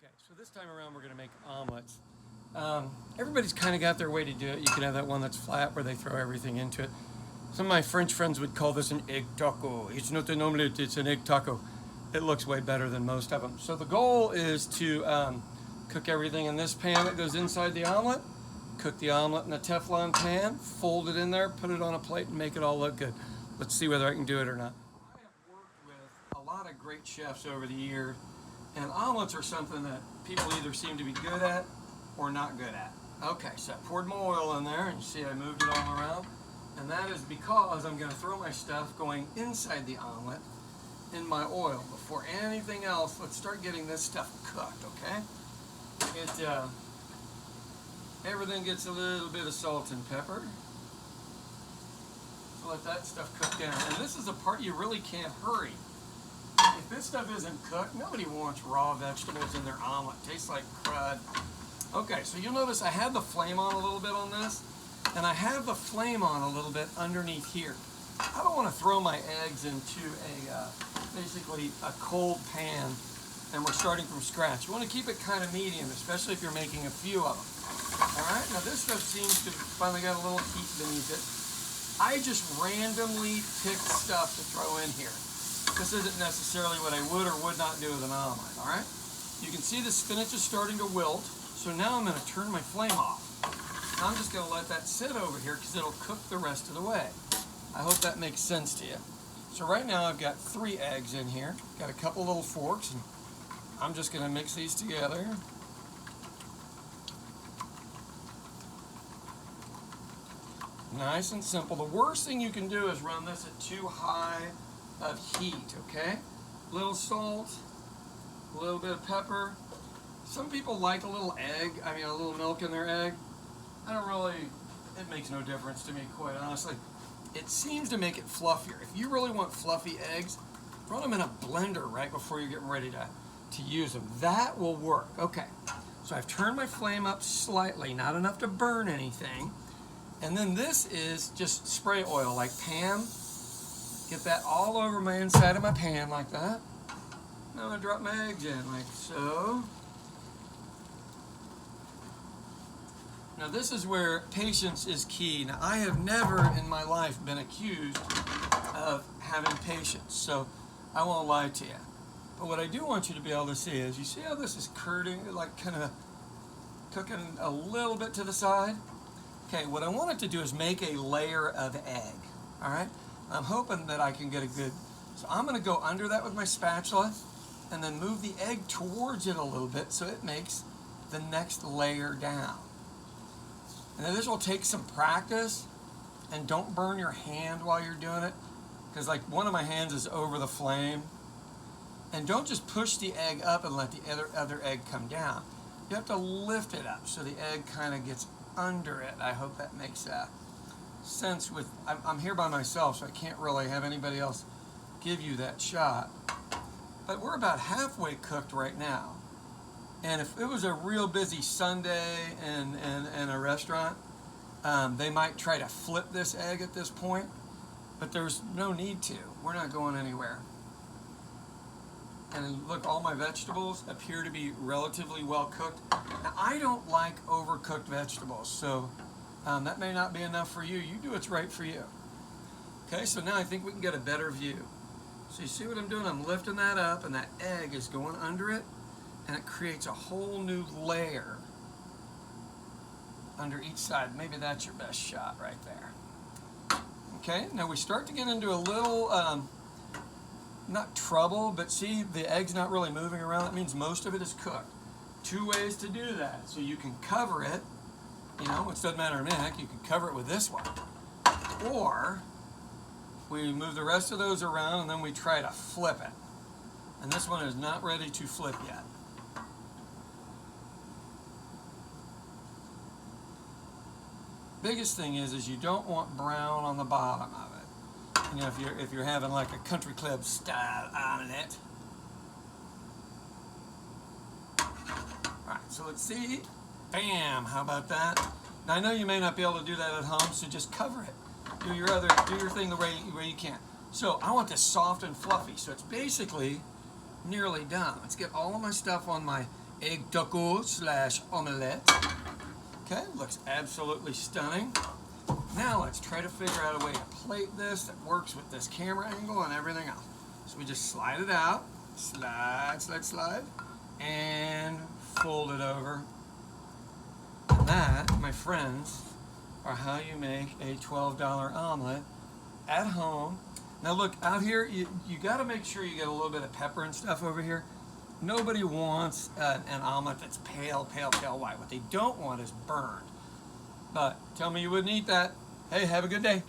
Okay, so this time around we're going to make omelets. Everybody's kind of got their way to do it. You can have that one that's flat where they throw everything into it. Some of my French friends would call this an egg taco. It's not an omelette, it's an egg taco. It looks way better than most of them. So the goal is to cook everything in this pan that goes inside the omelet. Cook the omelet in a Teflon pan, fold it in there, put it on a plate, and make it all look good. Let's see whether I can do it or not. I have worked with a lot of great chefs over the years, and omelets are something that people either seem to be good at or not good at. Okay, so I poured my oil in there, and you see I moved it all around. And that is because I'm going to throw my stuff going inside the omelet in my oil. Before anything else, let's start getting this stuff cooked, okay? Everything gets a little bit of salt and pepper. So let that stuff cook down. And this is a part you really can't hurry. If this stuff isn't cooked, nobody wants raw vegetables in their omelet. It tastes like crud. Okay, so you'll notice I had the flame on a little bit on this, and I have the flame on a little bit underneath here. I don't want to throw my eggs into basically a cold pan, and we're starting from scratch. You want to keep it kind of medium, especially if you're making a few of them. All right, now this stuff seems to finally got a little heat beneath it. I just randomly picked stuff to throw in here. This isn't necessarily what I would or would not do with an omelet, all right? You can see the spinach is starting to wilt, so now I'm going to turn my flame off. I'm just going to let that sit over here because it'll cook the rest of the way. I hope that makes sense to you. So right now I've got 3 eggs in here. Got a couple little forks, and I'm just going to mix these together. Nice and simple. The worst thing you can do is run this at too high of heat, okay? A little salt, a little bit of pepper. Some people like a little a little milk in their egg. I don't really, it makes no difference to me, quite honestly. It seems to make it fluffier. If you really want fluffy eggs, run them in a blender right before you're getting ready to use them. That will work. Okay, so I've turned my flame up slightly, not enough to burn anything. And then this is just spray oil, like Pam. Get that all over my inside of my pan like that. Now I'm going to drop my eggs in like so. Now this is where patience is key. Now I have never in my life been accused of having patience, so I won't lie to you. But what I do want you to be able to see is, you see how this is curdling, like kind of cooking a little bit to the side? Okay, what I want it to do is make a layer of egg, all right? I'm hoping that I can get a good, so I'm gonna go under that with my spatula and then move the egg towards it a little bit so it makes the next layer down. And then this will take some practice, and don't burn your hand while you're doing it, because like one of my hands is over the flame. And don't just push the egg up and let the other egg come down. You have to lift it up so the egg kind of gets under it. I hope that makes sense. I'm here by myself, so I can't really have anybody else give you that shot. But we're about halfway cooked right now. And if it was a real busy Sunday in a restaurant, they might try to flip this egg at this point, but there's no need to. We're not going anywhere. And look, all my vegetables appear to be relatively well cooked. Now, I don't like overcooked vegetables, so that may not be enough for you. You do what's right for you. Okay, so now I think we can get a better view. So you see what I'm doing? I'm lifting that up, and that egg is going under it, and it creates a whole new layer under each side. Maybe that's your best shot right there. Okay, now we start to get into a little, not trouble, but see the egg's not really moving around. That means most of it is cooked. 2 ways to do that. So you can cover it, which doesn't matter to me, heck, you can cover it with this one. Or we move the rest of those around and then we try to flip it. And this one is not ready to flip yet. Biggest thing is you don't want brown on the bottom of it. If you're having like a country club style omelette. All right, so let's see. Bam! How about that? Now I know you may not be able to do that at home, so just cover it. Do your thing the way you can. So I want this soft and fluffy. So it's basically nearly done. Let's get all of my stuff on my egg taco slash omelette. Okay, looks absolutely stunning. Now let's try to figure out a way to plate this that works with this camera angle and everything else. So we just slide it out, slide, slide, slide, and fold it over. And that, my friends, are how you make a $12 omelet at home. Now look, out here, you got to make sure you get a little bit of pepper and stuff over here. Nobody wants an omelet that's pale, pale, pale white. What they don't want is burned. But tell me you wouldn't eat that. Hey, have a good day.